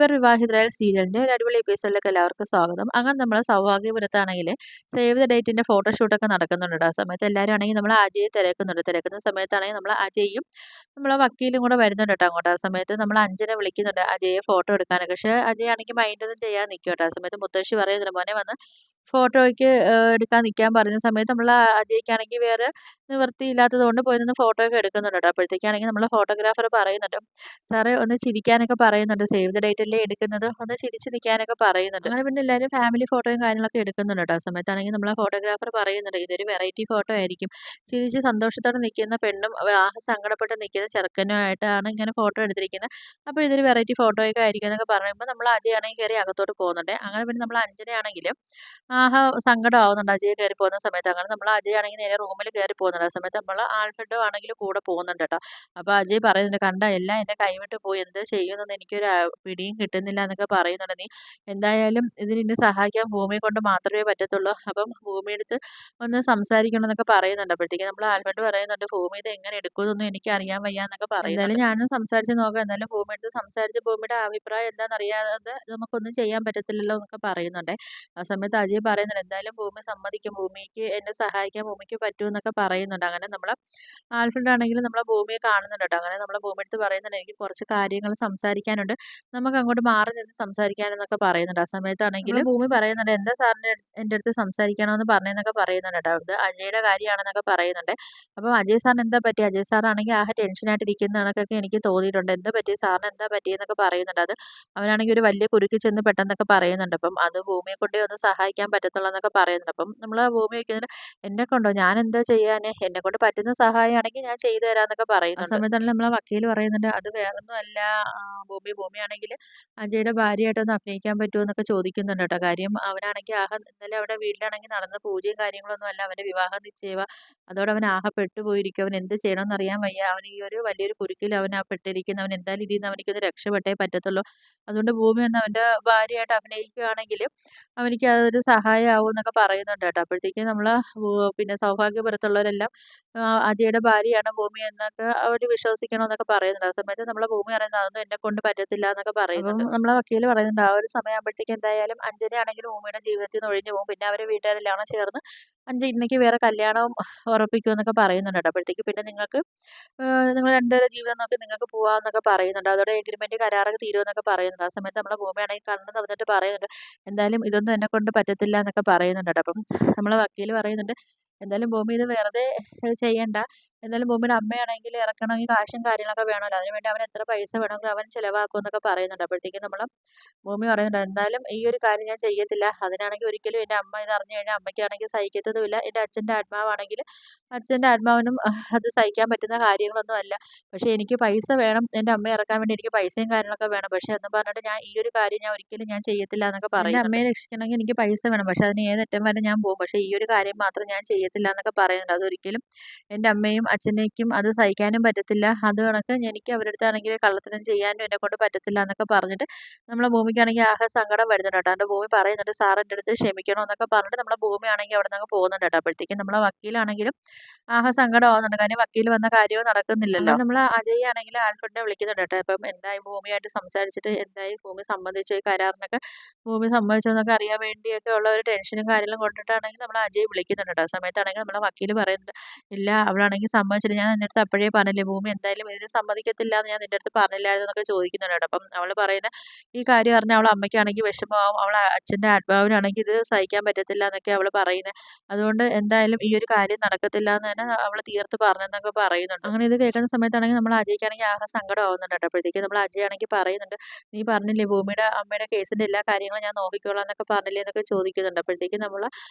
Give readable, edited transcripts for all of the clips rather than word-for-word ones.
ഇവർ വിവാഹിതരായ സീരിയലിന്റെ ഒരു അടിപൊളി എപ്പിസോഡിലേക്ക് എല്ലാവർക്കും സ്വാഗതം. അങ്ങനെ നമ്മളെ സൗഭാഗ്യപുരത്താണെങ്കിൽ സേവ് ദ ഡേറ്റിന്റെ ഫോട്ടോഷൂട്ടൊക്കെ നടക്കുന്നുണ്ട്. ആ സമയത്ത് എല്ലാവരും ആണെങ്കിൽ നമ്മളെ അജയെ തിരക്കുന്നുണ്ട്. തിരക്കുന്ന സമയത്താണെങ്കിൽ നമ്മളെ അജയും നമ്മളെ വക്കീലും കൂടെ വരുന്നുണ്ട് കേട്ടോ അങ്ങോട്ട്. ആ സമയത്ത് നമ്മൾ അഞ്ജനെ വിളിക്കുന്നുണ്ട് അജയെ ഫോട്ടോ എടുക്കാനൊക്കെ. പക്ഷേ അജയാണെങ്കിൽ മൈൻഡൊന്നും ചെയ്യാൻ നിൽക്കും കേട്ടോ. ആ സമയത്ത് മുത്തശ്ശി പറയുന്നുണ്ട് മോനെ വന്ന് ഫോട്ടോയ്ക്ക് എടുക്കാൻ നിൽക്കാൻ പറഞ്ഞ സമയത്ത് നമ്മൾ അജയ്ക്കാണെങ്കിൽ വേറെ നിവൃത്തിയില്ലാത്തത് കൊണ്ട് പോയി നിന്ന് ഫോട്ടോ ഒക്കെ എടുക്കുന്നുണ്ട് കേട്ടോ. അപ്പോഴത്തേക്കാണെങ്കിൽ നമ്മളെ ഫോട്ടോഗ്രാഫർ പറയുന്നുണ്ട് സാറേ ഒന്ന് ചിരിക്കാനൊക്കെ പറയുന്നുണ്ട്. സേവ് ദ ഡേറ്റ് അല്ലേ എടുക്കുന്നത്. ഒന്ന് ചിരിച്ച് നിൽക്കാനൊക്കെ പറയുന്നുണ്ട്. അങ്ങനെ പിന്നെ എല്ലാവരും ഫാമിലി ഫോട്ടോയും കാര്യങ്ങളൊക്കെ എടുക്കുന്നുണ്ട് കേട്ടോ. ആ സമയത്താണെങ്കിൽ നമ്മളെ ഫോട്ടോഗ്രാഫർ പറയുന്നുണ്ട് ഇതൊരു വെറൈറ്റി ഫോട്ടോ ആയിരിക്കും. ചിരിച്ച് സന്തോഷത്തോടെ നിൽക്കുന്ന പെണ്ണും സങ്കടപ്പെട്ട് നിൽക്കുന്ന ചെറുക്കനുമായിട്ടാണ് ഇങ്ങനെ ഫോട്ടോ എടുത്തിരിക്കുന്നത്. അപ്പോൾ ഇതൊരു വെറൈറ്റി ഫോട്ടോയൊക്കെ ആയിരിക്കും എന്നൊക്കെ പറയുമ്പോൾ നമ്മൾ അജയാണെങ്കിൽ കയറി അകത്തോട്ട് പോകുന്നുണ്ട്. അങ്ങനെ പിന്നെ നമ്മൾ അഞ്ജനയാണെങ്കിലും സങ്കടമാവുന്നുണ്ട് അജയ് കയറി പോകുന്ന സമയത്ത്. അങ്ങനെ നമ്മൾ അജയ് ആണെങ്കിൽ നേരെ റൂമിൽ കയറി പോകുന്നുണ്ട്. ആ സമയത്ത് നമ്മൾ ആൽഫ്രഡോ ആണെങ്കിലും കൂടെ പോകുന്നുണ്ട് കേട്ടോ. അപ്പോൾ അജയ് പറയുന്നുണ്ട് കണ്ട എല്ലാം എൻ്റെ കൈവിട്ട് പോയി എന്ത് ചെയ്യുമെന്നൊന്നും എനിക്കൊരു പിടിയും കിട്ടുന്നില്ല എന്നൊക്കെ പറയുന്നുണ്ട്. നീ എന്തായാലും ഇതിന് എന്നെ സഹായിക്കാൻ ഭൂമിയെ കൊണ്ട് മാത്രമേ പറ്റത്തുള്ളൂ. അപ്പം ഭൂമിയെടുത്ത് ഒന്ന് സംസാരിക്കണം എന്നൊക്കെ പറയുന്നുണ്ട്. അപ്പോഴത്തേക്ക് നമ്മൾ ആൽഫ്രഡ് പറയുന്നുണ്ട് ഭൂമി ഇത് എങ്ങനെ എടുക്കുമെന്നൊന്നും എനിക്ക് അറിയാൻ വയ്യ എന്നൊക്കെ പറയുന്നുണ്ട്. എന്തായാലും ഞാനും സംസാരിച്ച് നോക്കാം. എന്തായാലും ഭൂമിയെടുത്ത് സംസാരിച്ച് ഭൂമിയുടെ അഭിപ്രായം എന്താണെന്ന് അറിയാതെ നമുക്കൊന്നും ചെയ്യാൻ പറ്റത്തില്ലല്ലോ എന്നൊക്കെ പറയുന്നുണ്ട്. ആ സമയത്ത് അജയ് പറയുന്നുണ്ട് എന്തായാലും ഭൂമി സമ്മതിക്കും. ഭൂമിക്ക് എന്നെ സഹായിക്കാൻ ഭൂമിക്ക് പറ്റുമെന്നൊക്കെ പറയുന്നുണ്ട്. അങ്ങനെ നമ്മളെ ആൽഫ്രഡ് ആണെങ്കിലും നമ്മളെ ഭൂമിയെ കാണുന്നുണ്ട് കേട്ടോ. അങ്ങനെ നമ്മളെ ഭൂമിയെടുത്ത് പറയുന്നുണ്ട് എനിക്ക് കുറച്ച് കാര്യങ്ങൾ സംസാരിക്കാനുണ്ട്. നമുക്ക് അങ്ങോട്ട് മാറി നിന്ന് സംസാരിക്കാനെന്നൊക്കെ പറയുന്നുണ്ട്. ആ സമയത്താണെങ്കിൽ ഭൂമി പറയുന്നുണ്ട് എന്താ സാറിൻ്റെ എൻ്റെ അടുത്ത് സംസാരിക്കണമെന്ന് പറഞ്ഞെന്നൊക്കെ പറയുന്നുണ്ട് കേട്ടോ. ഇത് അജയുടെ കാര്യമാണെന്നൊക്കെ പറയുന്നുണ്ട്. അപ്പം അജയ് സാറിന് എന്താ പറ്റി? അജയ് സാറാണെങ്കിൽ ടെൻഷനായിട്ട് ഇരിക്കുന്ന കണക്കൊക്കെ എനിക്ക് തോന്നിയിട്ടുണ്ട്. എന്താ പറ്റി സാറിന് എന്താ പറ്റിയെന്നൊക്കെ പറയുന്നുണ്ട്. അത് അവനാണെങ്കിൽ ഒരു വലിയ കുരുക്കിൽ ചെന്ന് പെട്ടെന്നൊക്കെ പറയുന്നുണ്ട്. അപ്പം അത് ഭൂമിയെ കൊണ്ടേ ഒന്ന് സഹായിക്കാൻ പറ്റത്തുള്ളൂ എന്നൊക്കെ പറയുന്നുണ്ട്. അപ്പം നമ്മൾ ഭൂമി വയ്ക്കുന്നുണ്ട് എന്നെ കൊണ്ടോ ഞാൻ എന്താ ചെയ്യാന് എന്നെ കൊണ്ട് പറ്റുന്ന സഹായമാണെങ്കിൽ ഞാൻ ചെയ്തു തരാന്നൊക്കെ പറയുന്നുണ്ട്. ആ സമയത്താണെങ്കിൽ നമ്മളെ വക്കീൽ പറയുന്നുണ്ട് അത് വേറൊന്നും അല്ല ഭൂമിയാണെങ്കിൽ അജയുടെ ഭാര്യയായിട്ടൊന്ന് അഭിനയിക്കാൻ പറ്റുമോ എന്നൊക്കെ ചോദിക്കുന്നുണ്ട് കേട്ടോ. കാര്യം അവനാണെങ്കിൽ ഇന്നലെ അവിടെ വീട്ടിലാണെങ്കിൽ നടന്ന പൂജയും കാര്യങ്ങളൊന്നും അല്ല അവൻ്റെ വിവാഹ നിശ്ചയവ. അതോടെ അവൻ പെട്ടുപോയിരിക്കും. അവൻ എന്ത് ചെയ്യണമെന്ന് അറിയാൻ വയ്യ. അവൻ ഈ ഒരു വലിയൊരു കുരുക്കിൽ അവൻ പെട്ടിരിക്കുന്നു. അവൻ എന്തായാലും ഇതിൽ നിന്ന് അവനിക്കൊന്ന് രക്ഷപ്പെട്ടേ പറ്റത്തുള്ളൂ. അതുകൊണ്ട് ഭൂമി ഒന്ന് അവൻ്റെ ഭാര്യയായിട്ട് അഭിനയിക്കുകയാണെങ്കിൽ അവനിക്ക് അതൊരു സഹായമാവും എന്നൊക്കെ പറയുന്നുണ്ട് കേട്ടോ. അപ്പോഴത്തേക്കും നമ്മള് പിന്നെ സൗഭാഗ്യപുരത്തുള്ളവരെല്ലാം അജയുടെ ഭാര്യയാണ് ഭൂമി എന്നൊക്കെ അവര് വിശ്വസിക്കണമെന്നൊക്കെ പറയുന്നുണ്ട്. ആ സമയത്ത് നമ്മളെ ഭൂമി പറയുന്നത് അതൊന്നും എന്നെക്കൊണ്ട് പറ്റത്തില്ല എന്നൊക്കെ പറയുന്നുണ്ട്. അപ്പം നമ്മളെ വക്കീല് പറയുന്നുണ്ട് ആ ഒരു സമയമാകുമ്പോഴത്തേക്കും എന്തായാലും അഞ്ജനയാണെങ്കിലും ഭൂമിയുടെ ജീവിതത്തിൽ നിന്ന് ഒഴിഞ്ഞു പോകും. പിന്നെ അവരെ വീട്ടുകാരെല്ലാം ചേർന്ന് അഞ്ജനയ്ക്ക് വേറെ കല്യാണവും ഉറപ്പിക്കുമെന്നൊക്കെ പറയുന്നുണ്ട് കേട്ടോ. അപ്പോഴത്തേക്ക് പിന്നെ നിങ്ങൾക്ക് നിങ്ങൾ രണ്ടുപേരുടെ ജീവിതം നോക്കി നിങ്ങൾക്ക് പോവാന്നൊക്കെ പറയുന്നുണ്ട്. അതോടെ എഗ്രിമെന്റ് കരാറൊക്കെ തീരുമെന്നൊക്കെ പറയുന്നുണ്ട്. ആ സമയത്ത് നമ്മളെ ഭൂമിയാണെങ്കിൽ കണ്ണ് നിറഞ്ഞിട്ട് പറയുന്നുണ്ട് എന്തായാലും ഇതൊന്നും എന്നെക്കൊണ്ട് പറ്റത്തില്ല എന്നൊക്കെ പറയുന്നുണ്ട് കേട്ടോ. അപ്പം നമ്മളെ വക്കീല് പറയുന്നുണ്ട് എന്തായാലും ഭൂമി ഇത് വെറുതെ ചെയ്യണ്ട. എന്തായാലും ഭൂമിയുടെ അമ്മയാണെങ്കിൽ ഇറക്കണമെങ്കിൽ കാശും കാര്യങ്ങളൊക്കെ വേണമല്ലോ. അതിനുവേണ്ടി അവൻ എത്ര പൈസ വേണമെങ്കിലും അവൻ ചിലവാക്കും എന്നൊക്കെ പറയുന്നുണ്ട്. അപ്പോഴത്തേക്കും നമ്മളെ ഭൂമി പറയുന്നുണ്ട് എന്തായാലും ഈ ഒരു കാര്യം ഞാൻ ചെയ്യത്തില്ല. അതിനാണെങ്കിൽ ഒരിക്കലും എൻ്റെ അമ്മ ഇത് അറിഞ്ഞു കഴിഞ്ഞാൽ അമ്മയ്ക്കാണെങ്കിൽ സഹിക്കത്തതുമില്ല. എൻ്റെ അച്ഛൻ്റെ ആത്മാവാണെങ്കിൽ അച്ഛൻ്റെ ആത്മാവിനും അത് സഹിക്കാൻ പറ്റുന്ന കാര്യങ്ങളൊന്നും അല്ല. പക്ഷേ എനിക്ക് പൈസ വേണം. എൻ്റെ അമ്മയെ ഇറക്കാൻ വേണ്ടി എനിക്ക് പൈസയും കാര്യങ്ങളൊക്കെ വേണം. പക്ഷേ എന്ന് പറഞ്ഞിട്ട് ഞാൻ ഈ ഒരു കാര്യം ഞാൻ ഒരിക്കലും ഞാൻ ചെയ്യത്തില്ല എന്നൊക്കെ പറയുന്നുണ്ട്. എൻ്റെ അമ്മയെ രക്ഷിക്കണമെങ്കിൽ എനിക്ക് പൈസ വേണം. പക്ഷേ അതിന് ഏതറ്റം വരെ ഞാൻ പോകും. പക്ഷേ ഈ ഒരു കാര്യം മാത്രം ഞാൻ ചെയ്യത്തില്ല എന്നൊക്കെ പറയുന്നുണ്ട്. അതൊരിക്കലും എൻ്റെ അമ്മയും അച്ഛനേക്കും അത് സഹിക്കാനും പറ്റത്തില്ല. അത് കണക്ക് എനിക്ക് അവരുടെ അടുത്താണെങ്കിൽ കള്ളത്തരം ചെയ്യാനും എന്നെക്കൊണ്ട് പറ്റത്തില്ല എന്നൊക്കെ പറഞ്ഞിട്ട് നമ്മളെ ഭൂമിക്കാണെങ്കിൽ സങ്കടം വരുന്നുണ്ട് കേട്ടോ. എൻ്റെ ഭൂമി പറയുന്നുണ്ട് സാർ എൻ്റെ അടുത്ത് ക്ഷമിക്കണം എന്നൊക്കെ പറഞ്ഞിട്ട് നമ്മളെ ഭൂമിയാണെങ്കിൽ അവിടെ നിന്ന് പോകുന്നുണ്ട് കേട്ടോ. അപ്പോഴത്തേക്കും നമ്മളെ വക്കീലാണെങ്കിലും സങ്കടമാവുന്നുണ്ട്. കാര്യം വക്കീൽ വന്ന കാര്യവും നടക്കുന്നില്ലല്ലോ. നമ്മള് അജയ് ആണെങ്കിൽ ആൽഫ്രഡിനെ വിളിക്കുന്നുണ്ട് കേട്ടോ. അപ്പം എന്തായി ഭൂമിയായിട്ട് സംസാരിച്ചിട്ട് എന്തായി ഭൂമി സമ്മതിച്ചോ ഈ കരാറിനൊക്കെ ഭൂമി സമ്മതിച്ചോ എന്നൊക്കെ അറിയാൻ വേണ്ടിയൊക്കെ ഉള്ള ഒരു ടെൻഷനും കാര്യങ്ങളും കൊണ്ടിട്ടാണെങ്കിൽ നമ്മൾ അജയ് വിളിക്കുന്നുണ്ട് കേട്ടോ. ആ സമയത്താണെങ്കിൽ നമ്മളെ വക്കീൽ പറയുന്നുണ്ട് ഇല്ല അവളാണെങ്കിൽ സമ്മതിച്ചില്ല. ഞാൻ നിൻ്റെ അടുത്ത് അപ്പോഴേ പറഞ്ഞില്ലേ ഭൂമി എന്തായാലും ഇതിന് സമ്മതിക്കത്തില്ല എന്ന് ഞാൻ നിൻ്റെ അടുത്ത് പറഞ്ഞില്ലായിരുന്നു എന്നൊക്കെ ചോദിക്കുന്നുണ്ട് കേട്ടോ. അപ്പം അവൾ പറയുന്നത് ഈ കാര്യം അറിഞ്ഞാൽ അവളെ അമ്മയ്ക്കാണെങ്കിൽ വിഷമമാവും. അവളെ അച്ഛൻ്റെ ആത്മാവിനാണെങ്കിൽ ഇത് സഹിക്കാൻ പറ്റത്തില്ല എന്നൊക്കെ അവൾ പറയുന്നത്. അതുകൊണ്ട് എന്തായാലും ഈ ഒരു കാര്യം നടക്കത്തില്ല എന്ന് തന്നെ അവള് തീർത്ത് പറഞ്ഞെന്നൊക്കെ പറയുന്നുണ്ട്. അങ്ങനെ ഇത് കേൾക്കുന്ന സമയത്താണെങ്കിൽ നമ്മൾ അജയ്ക്കാണെങ്കിൽ സങ്കടമാവുന്നുണ്ട് കേട്ടോ. അപ്പോഴത്തേക്കും നമ്മൾ അജയ് ആണെങ്കിൽ പറയുന്നുണ്ട് നീ പറഞ്ഞില്ലേ ഭൂമിയുടെ അമ്മയുടെ കേസിന്റെ എല്ലാ കാര്യങ്ങളും ഞാൻ നോക്കിക്കോളാം എന്നൊക്കെ പറഞ്ഞില്ലേ എന്നൊക്കെ ചോദിക്കുന്നുണ്ട്. അപ്പോഴത്തേക്കും നമ്മൾ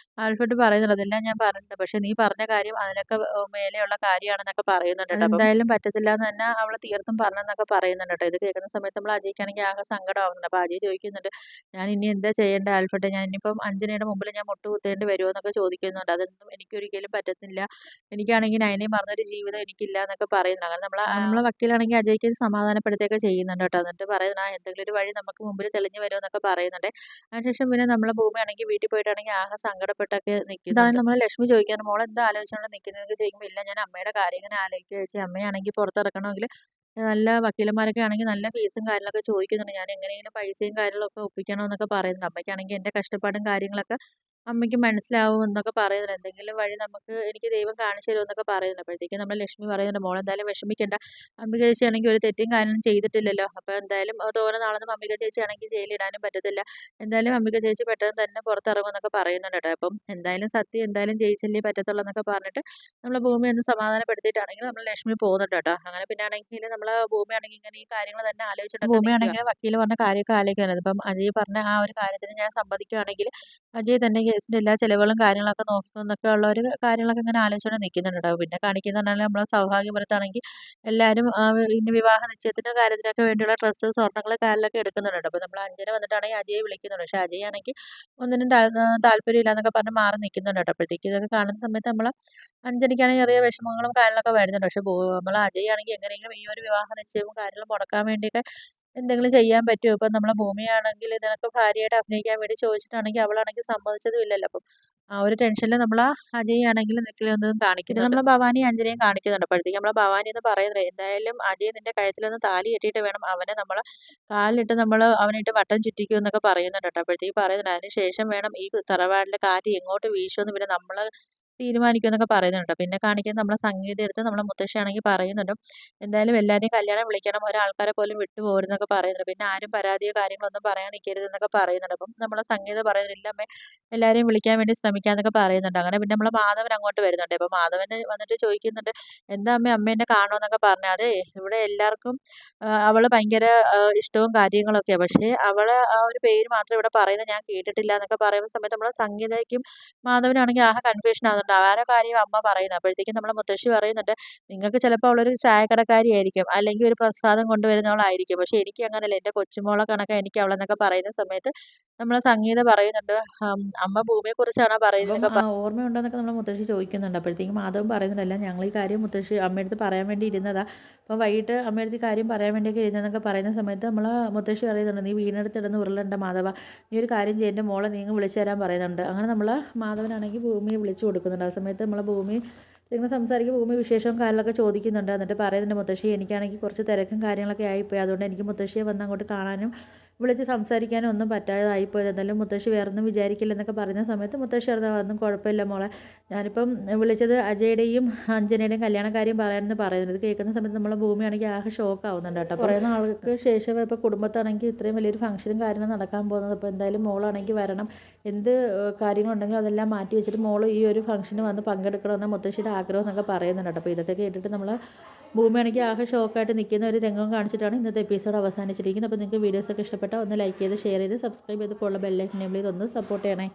ആൽഫ്രഡ് പറയുന്നുണ്ട് അതെല്ലാം ഞാൻ പറഞ്ഞിട്ടുണ്ട്. പക്ഷേ നീ പറഞ്ഞ കാര്യം അതിനൊക്കെ മേലെയുള്ള കാര്യമാണെന്നൊക്കെ പറയുന്നുണ്ട് കേട്ടോ. എന്തായാലും പറ്റത്തില്ല എന്ന് തന്നെ അവള് തീർത്തും പറഞ്ഞെന്നൊക്കെ പറയുന്നുണ്ട് കേട്ടോ. ഇത് കേൾക്കുന്ന സമയത്ത് നമ്മൾ അജയ്ക്കാണെങ്കിൽ സങ്കടമാവുന്നുണ്ട്. അപ്പോൾ അജയ് ചോദിക്കുന്നുണ്ട് ഞാൻ ഇനി എന്താ ചെയ്യേണ്ടത് ആൽഫ്രഡ്? ഞാൻ ഇനിയിപ്പം അഞ്ജനയുടെ മുമ്പിൽ ഞാൻ മുട്ടുകുത്തേണ്ടി വരുമോ എന്നൊക്കെ ചോദിക്കുന്നുണ്ട്. അതൊന്നും എനിക്കൊരിക്കലും പറ്റത്തില്ല. എനിക്കാണെങ്കിൽ നയനയെ മറന്നൊരു ജീവിതം എനിക്കില്ല എന്നൊക്കെ പറയുന്നുണ്ട്. അങ്ങനെ നമ്മളെ വക്കീലാണെങ്കിൽ അജയ്ക്ക് സമാധാനപ്പെടുത്തുകയൊക്കെ ചെയ്യുന്നുണ്ട് കേട്ടോ. എന്നിട്ട് പറയുന്നത് എന്തെങ്കിലും ഒരു വഴി നമുക്ക് മുമ്പിൽ തെളിഞ്ഞു വരുമോ എന്നൊക്കെ പറയുന്നുണ്ട്. അതിനുശേഷം പിന്നെ നമ്മളെ ഭൂമിയാണെങ്കിൽ വീട്ടിൽ പോയിട്ടാണെങ്കിൽ സങ്കടപ്പെട്ടൊക്കെ നിൽക്കും. ഇതാണ് നമ്മളെ ലക്ഷ്മി ചോദിക്കുന്നത് മോൾ എന്താ ആലോചിച്ചുകൊണ്ട് നിൽക്കുന്നതൊക്കെ ചോദിക്കുമ്പോൾ ഇല്ല ഞാൻ അമ്മയുടെ കാര്യം ഇങ്ങനെ ആലോചിക്കുക ചേച്ചി. അമ്മയാണെങ്കിൽ പുറത്തിറക്കണമെങ്കിൽ നല്ല വക്കീലന്മാരൊക്കെ ആണെങ്കിൽ നല്ല ഫീസും കാര്യങ്ങളൊക്കെ ചോദിക്കുന്നുണ്ട്. ഞാൻ എങ്ങനെയെങ്കിലും പൈസയും കാര്യങ്ങളൊക്കെ ഒപ്പിക്കണമെന്നൊക്കെ പറയുന്നുണ്ട്. അമ്മയ്ക്കാണെങ്കിൽ എൻ്റെ കഷ്ടപ്പാടും കാര്യങ്ങളൊക്കെ അമ്മയ്ക്ക് മനസ്സിലാവും എന്നൊക്കെ പറയുന്നുണ്ട്. എന്തെങ്കിലും വഴി എനിക്ക് ദൈവം കാണിച്ചു തരുമെന്നൊക്കെ പറയുന്നുണ്ട്. അപ്പോഴത്തേക്കും നമ്മുടെ ലക്ഷ്മി പറയുന്നുണ്ട്, "മോള് എന്തായാലും വിഷമിക്കണ്ട. അംബിക ചേച്ചിയാണെങ്കിൽ ഒരു തെറ്റും കാര്യങ്ങളും ചെയ്തിട്ടില്ലല്ലോ. അപ്പോൾ എന്തായാലും തോനെ നാളൊന്നും അംബിക ചേച്ചിയാണെങ്കിൽ ജയിലിടാനും പറ്റത്തില്ല. എന്തായാലും അംബിക ചേച്ചി പെട്ടെന്ന് തന്നെ പുറത്തിറങ്ങുമെന്നൊക്കെ പറയുന്നുണ്ട് കേട്ടോ. അപ്പം എന്തായാലും സത്യം എന്തായാലും ജയിച്ചല്ലേ പറ്റത്തുള്ളൂ എന്നൊക്കെ പറഞ്ഞിട്ട് നമ്മളെ ഭൂമി ഒന്ന് സമാധാനപ്പെടുത്തിയിട്ടാണെങ്കിൽ നമ്മൾ ലക്ഷ്മി പോകുന്നുണ്ട് കേട്ടോ. അങ്ങനെ പിന്നെ ആണെങ്കിൽ നമ്മളെ ഭൂമിയാണെങ്കിൽ ഇങ്ങനെ ഈ കാര്യങ്ങൾ തന്നെ ആലോചിച്ചിട്ടൊക്കെ ഭൂമിയാണെങ്കിൽ വക്കീൽ പറഞ്ഞ കാര്യമൊക്കെ ആലോചിക്കുന്നത്. ഇപ്പം അജയ് പറഞ്ഞ ആ ഒരു കാര്യത്തിന് ഞാൻ സമ്മതിക്കുകയാണെങ്കിൽ അജയ് തന്നെ കേസിന്റെ എല്ലാ ചെലവുകളും കാര്യങ്ങളൊക്കെ നോക്കും എന്നൊക്കെ ഉള്ള ഒരു കാര്യങ്ങളൊക്കെ ഇങ്ങനെ ആലോചിച്ചുകൊണ്ട് നിൽക്കുന്നുണ്ട് കേട്ടോ. പിന്നെ കാണിക്കുന്നുണ്ടെങ്കിൽ നമ്മളെ സൗഭാഗ്യപുരത്താണെങ്കിൽ എല്ലാവരും ഇനി വിവാഹ നിശ്ചയത്തിന്റെ കാര്യത്തിനൊക്കെ വേണ്ടിയുള്ള ഡ്രസ്സ് സ്വർണ്ണങ്ങൾ കാര്യങ്ങളൊക്കെ എടുക്കുന്നുണ്ട് കേട്ടോ. അപ്പോൾ നമ്മൾ അഞ്ജന വന്നിട്ടാണെങ്കിൽ അജയ് വിളിക്കുന്നുണ്ട്. പക്ഷേ അജയ് ആണെങ്കിൽ ഒന്നിനും താല്പര്യമില്ല എന്നൊക്കെ പറഞ്ഞ് മാറി നിൽക്കുന്നുണ്ട് കേട്ടോ. അപ്പോഴത്തേക്ക് ഇതൊക്കെ കാണുന്ന സമയത്ത് നമ്മൾ അഞ്ജനയ്ക്കാണെങ്കിൽ ചെറിയ വിഷമങ്ങളും കാര്യങ്ങളൊക്കെ വരുന്നുണ്ട്. പക്ഷെ നമ്മളെ അജയ് ആണെങ്കിൽ എങ്ങനെയെങ്കിലും ഈ ഒരു വിവാഹ നിശ്ചയവും കാര്യങ്ങളും മുടക്കാൻ വേണ്ടിയൊക്കെ എന്തെങ്കിലും ചെയ്യാൻ പറ്റുമോ? ഇപ്പം നമ്മളെ ഭൂമിയാണെങ്കിൽ ഇതിനൊക്കെ ഭാര്യയായിട്ട് അഭിനയിക്കാൻ വേണ്ടി ചോദിച്ചിട്ടാണെങ്കിൽ അവളാണെങ്കിൽ സമ്മതിച്ചതും ഇല്ലല്ലോ. അപ്പം ആ ഒരു ടെൻഷനിൽ അജയ് ആണെങ്കിൽ നിൽക്കലൊന്നും പിന്നെ കാണിക്കുന്നുണ്ട്. നമ്മളെ ഭവാനി അഞ്ജനയും കാണിക്കുന്നുണ്ട്. അപ്പോഴത്തേക്കും നമ്മളെ ഭവാനി എന്ന് പറയുന്നത്, "എന്തായാലും അജയ് നിന്റെ കഴുത്തിലൊന്ന് താലി കെട്ടിയിട്ട് വേണം അവനെ കാലിലിട്ട് അവനിട്ട് വട്ടം ചുറ്റിക്കും" എന്നൊക്കെ പറയുന്നുണ്ട് കേട്ടോ. അപ്പോഴത്തേക്ക് പറയുന്നുണ്ട്, "അതിന് ശേഷം വേണം ഈ തറവാടിലെ കാറ്റ് എങ്ങോട്ട് വീശുമെന്ന് പിന്നെ നമ്മള് തീരുമാനിക്കും" എന്നൊക്കെ പറയുന്നുണ്ട്. പിന്നെ കാണിക്കുന്നത് നമ്മളെ സംഗീത എടുത്ത് നമ്മളെ മുത്തശ്ശിയാണെങ്കിൽ പറയുന്നുണ്ട്, "എന്തായാലും എല്ലാവരെയും കല്യാണം വിളിക്കണം. ഒരാൾക്കാരെ പോലും വിട്ടു പോകരുതെന്നൊക്കെ പറയുന്നുണ്ട്. പിന്നെ ആരും പരാതിയോ കാര്യങ്ങളൊന്നും പറയാൻ നിൽക്കരുതെന്നൊക്കെ പറയുന്നുണ്ട്." അപ്പം നമ്മളെ സംഗീത പറയുന്നുണ്ട്, "ഇല്ല അമ്മേ, എല്ലാവരെയും വിളിക്കാൻ വേണ്ടി ശ്രമിക്കാന്നൊക്കെ പറയുന്നുണ്ട്." അങ്ങനെ പിന്നെ നമ്മളെ മാധവൻ അങ്ങോട്ട് വരുന്നുണ്ട്. അപ്പോൾ മാധവന് വന്നിട്ട് ചോദിക്കുന്നുണ്ട്, "എന്താ അമ്മേ, അമ്മ എന്നെ കാണുമെന്നൊക്കെ പറഞ്ഞു." "അതേ ഇവിടെ എല്ലാവർക്കും അവള് ഭയങ്കര ഇഷ്ടവും കാര്യങ്ങളൊക്കെയാ. പക്ഷേ അവളെ ആ ഒരു പേര് മാത്രം ഇവിടെ പറയുന്നത് ഞാൻ കേട്ടിട്ടില്ല" എന്നൊക്കെ പറയുന്ന സമയത്ത് നമ്മളെ സംഗീതയ്ക്കും മാധവനാണെങ്കിൽ ആകെ കൺഫ്യൂഷൻ ആവുന്നുണ്ട്. ആരെ കാര്യവും അമ്മ പറയുന്നത്. അപ്പോഴത്തേക്കും നമ്മളെ മുത്തശ്ശി പറയുന്നുണ്ട്, "നിങ്ങൾക്ക് ചിലപ്പോൾ അവളൊരു ചായക്കടക്കാരിയായിരിക്കും, അല്ലെങ്കിൽ ഒരു പ്രസാദം കൊണ്ടുവരുന്നവളായിരിക്കും. പക്ഷേ എനിക്ക് അങ്ങനെയല്ല. എൻ്റെ കൊച്ചുമോളെ കണക്കാ എനിക്ക് അവളെന്നൊക്കെ പറയുന്ന സമയത്ത് നമ്മളെ സംഗീത പറയുന്നുണ്ട്, "അമ്മ ഭൂമിയെക്കുറിച്ചാണോ പറയുന്നതൊക്കെ" ഓർമ്മയുണ്ടോ എന്നൊക്കെ നമ്മളെ മുത്തശ്ശി ചോദിക്കുന്നുണ്ട്. അപ്പോഴത്തേക്കും മാധവൻ പറയുന്നുണ്ട്, "അല്ല ഞങ്ങൾ ഈ കാര്യം മുത്തശ്ശി അമ്മയടുത്ത് പറയാൻ വേണ്ടി ഇരുന്നതാ. അപ്പം വൈകിട്ട് അമ്മയടുത്ത് ഈ കാര്യം പറയാൻ വേണ്ടിയൊക്കെ ഇരുന്നതെന്നൊക്കെ പറയുന്ന സമയത്ത് നമ്മളെ മുത്തശ്ശി പറയുന്നുണ്ട്, 'നീ വീണെടുത്ത് കിടന്ന് ഉരുളണ്ട മാധവ. നീ ഒരു കാര്യം ചെയ്യ്, എൻ്റെ മോളെ നീ ഇങ്ങ് വിളിച്ചു തരാൻ' പറയുന്നുണ്ട്. അങ്ങനെ നമ്മളെ മാധവനാണെങ്കിൽ ഭൂമിയെ വിളിച്ചു കൊടുക്കുന്നുണ്ട്. ആ സമയത്ത് നമ്മളെ ഭൂമി ഇങ്ങനെ സംസാരിക്കുമ്പോൾ ഭൂമി വിശേഷവും കാര്യങ്ങളൊക്കെ ചോദിക്കുന്നുണ്ട്. എന്നിട്ട് പറയുന്നുണ്ട്, "മുത്തശ്ശി എനിക്കാണെങ്കിൽ കുറച്ച് തിരക്കും കാര്യങ്ങളൊക്കെ ആയിപ്പോയി. അതുകൊണ്ട് എനിക്ക് മുത്തശ്ശിയെ വന്ന് അങ്ങോട്ട് കാണാനും വിളിച്ച് സംസാരിക്കാനും ഒന്നും പറ്റാതായിപ്പോയത്. എന്തായാലും മുത്തശ്ശി വേറൊന്നും വിചാരിക്കില്ലെന്നൊക്കെ പറയുന്ന സമയത്ത് മുത്തശ്ശി പറഞ്ഞു, "അതൊന്നും കുഴപ്പമില്ല മോളെ. ഞാനിപ്പം വിളിച്ചത് അജയുടെയും അഞ്ജനയുടെയും കല്യാണക്കാര്യം പറയാനെന്ന് പറയുന്നത്." ഇത് കേൾക്കുന്ന സമയത്ത് നമ്മളെ ഭൂമിയാണെങ്കിൽ ആകെ ഷോക്ക് ആവുന്നുണ്ട് കേട്ടോ. കുറേ നാൾക്ക് ശേഷം ഇപ്പോൾ കുടുംബത്താണെങ്കിൽ ഇത്രയും വലിയൊരു ഫംഗ്ഷനും കാര്യങ്ങളും നടക്കാൻ പോകുന്നത്. അപ്പോൾ എന്തായാലും മോളാണെങ്കിൽ വരണം. എന്ത് കാര്യങ്ങളുണ്ടെങ്കിലും അതെല്ലാം മാറ്റി വെച്ചിട്ട് മോള് ഈ ഒരു ഫംഗ്ഷന് വന്ന് പങ്കെടുക്കണമെന്ന് മുത്തശ്ശിയുടെ ആഗ്രഹം എന്നൊക്കെ പറയുന്നുണ്ട് കേട്ടോ. അപ്പോൾ ഇതൊക്കെ കേട്ടിട്ട് നമ്മൾ ഭൂമിയാണെങ്കിൽ ആകെ ഷോക്കായിട്ട് നിൽക്കുന്ന ഒരു രംഗം കാണിച്ചിട്ടാണ് ഇന്നത്തെ എപ്പിസോഡ് അവസാനിച്ചിരിക്കുന്നത്. അപ്പോൾ നിങ്ങൾക്ക് വീഡിയോസൊക്കെ ഇഷ്ടപ്പെട്ടാൽ ഒന്ന് ലൈക്ക് ചെയ്ത് ഷെയർ ചെയ്ത് സബ്സ്ക്രൈബ് ചെയ്ത് ഉള്ള ബെല്ലൈക്കൻ എനേബിൾ ചെയ്ത് ഒന്ന് സപ്പോർട്ട് ചെയ്യണേ.